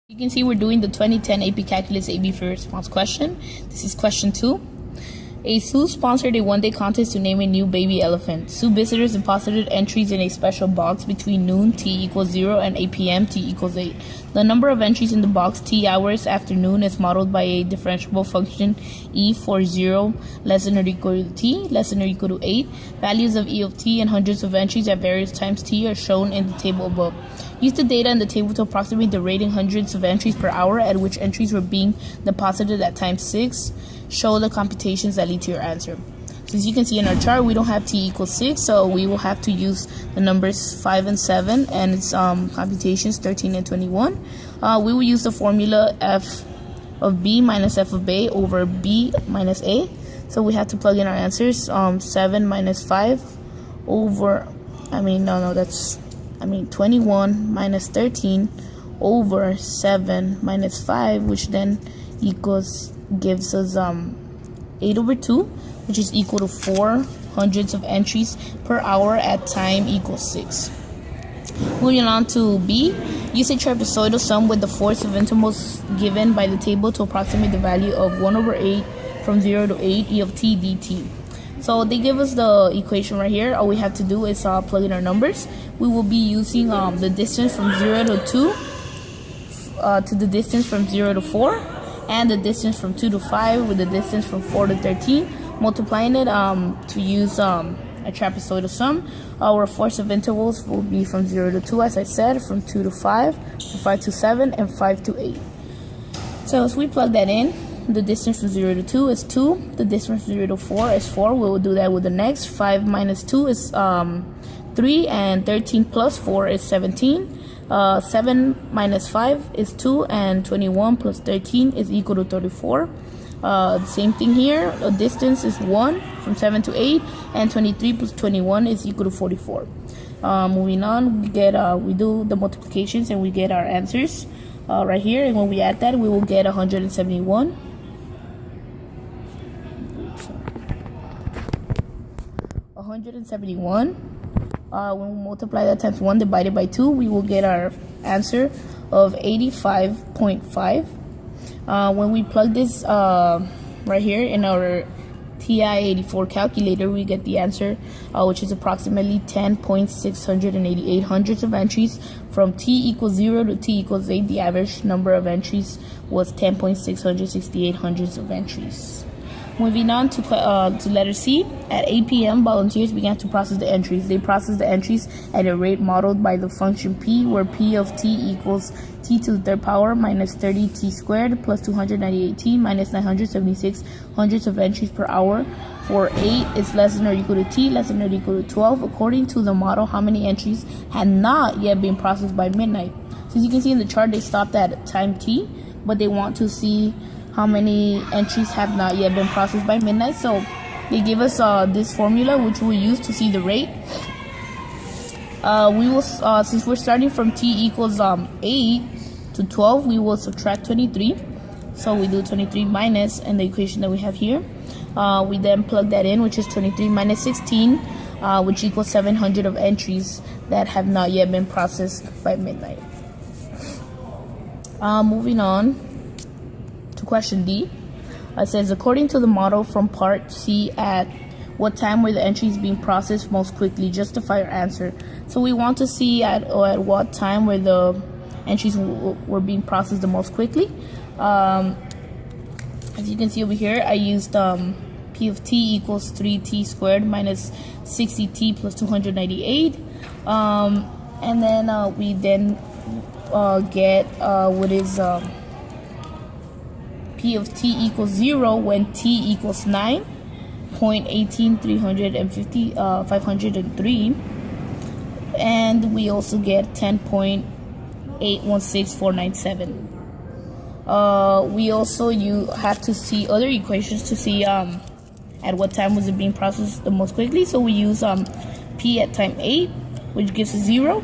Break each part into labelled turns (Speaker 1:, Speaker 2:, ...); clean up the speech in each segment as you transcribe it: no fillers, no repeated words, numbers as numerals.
Speaker 1: You can see we're doing the 2010 AP Calculus AB Free Response question. This is question 2. A zoo sponsored a one-day contest to name a new baby elephant. Zoo visitors deposited entries in a special box between noon t=0 and 8 p.m. t=8. The number of entries in the box t hours after noon is modeled by a differentiable function e for 0 less than or equal to t less than or equal to 8. Values of e of t and hundreds of entries at various times t are shown in the table above. Use the data in the table to approximate the rate in hundreds of entries per hour at which entries were being deposited at time 6. Show the computations that lead to your answer. So as you can see in our chart, we don't have t=6, so we will have to use the numbers 5 and 7 and its computations 13 and 21. We will use the formula f of b minus f of a over b minus a. So we have to plug in our answers. 7 minus 5 over, 21 minus 13 over 7 minus 5, which then gives us 8 over 2, which is equal to 4 hundredths of entries per hour at time equals 6. Moving on to B, use a trapezoidal sum with the force of intervals given by the table to approximate the value of 1 over 8 from 0 to 8 e of t dt. So they give us the equation right here. All we have to do is plug in our numbers. We will be using the distance from 0 to 2 to the distance from 0 to 4, and the distance from 2 to 5 with the distance from 4 to 13, multiplying it to use a trapezoidal sum. Our force of intervals will be from 0 to 2, as I said, from 2 to 5, from 5 to 7, and 5 to 8. So as we plug that in, the distance from 0 to 2 is 2, the distance from 0 to 4 is 4. We will do that with the next. 5 minus 2 is 3, and 13 plus 4 is 17. 7 minus 5 is 2, and 21 plus 13 is equal to 34. The same thing here. The distance is 1 from 7 to 8, and 23 plus 21 is equal to 44. Moving on, we do the multiplications and we get our answers right here. And when we add that, we will get 171. When we multiply that times 1 divided by 2, we will get our answer of 85.5. When we plug this right here in our TI-84 calculator, we get the answer, which is approximately 10.688 hundredths of entries. From t=0 to t=8, the average number of entries was 10.668 hundredths of entries. Moving on to letter C, at 8 p.m., volunteers began to process the entries. They processed the entries at a rate modeled by the function p, where p of t equals t to the third power minus 30t squared plus 298t minus 976 hundredths of entries per hour. For 8 is less than or equal to t, less than or equal to 12. According to the model, how many entries had not yet been processed by midnight? So as you can see in the chart, they stopped at time t, but they want to see how many entries have not yet been processed by midnight. So they give us this formula, which we'll use to see the rate. We will, since we're starting from t=8 to 12, we will subtract 23. So we do 23 minus, and the equation that we have here. We then plug that in, which is 23 minus 16, which equals 700 of entries that have not yet been processed by midnight. Moving on to question D. It says, according to the model from part C, at what time were the entries being processed most quickly? Justify your answer. So we want to see at what time where the entries were being processed the most quickly. As you can see over here, I used P of t equals 3t squared minus 60t plus 298. And then we then get what is P of t equals 0 when t equals 9.18 503, and we also get 10.816497. We also have to see other equations to see at what time was it being processed the most quickly. So we use p at time 8, which gives us 0.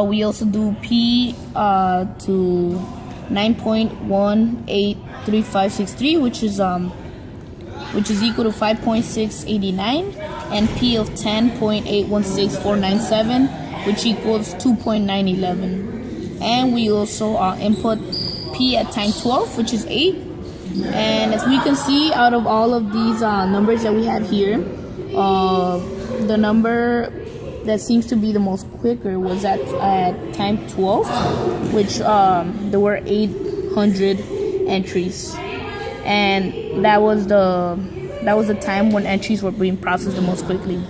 Speaker 1: We also do p to 9.183563, which is equal to 5.689, and P of 10.816497, which equals 2.911. and we also input P at time 12, which is 8. And as we can see, out of all of these numbers that we have here, the number that seems to be the most quicker was at time 12, which there were 800 entries, and that was the time when entries were being processed the most quickly.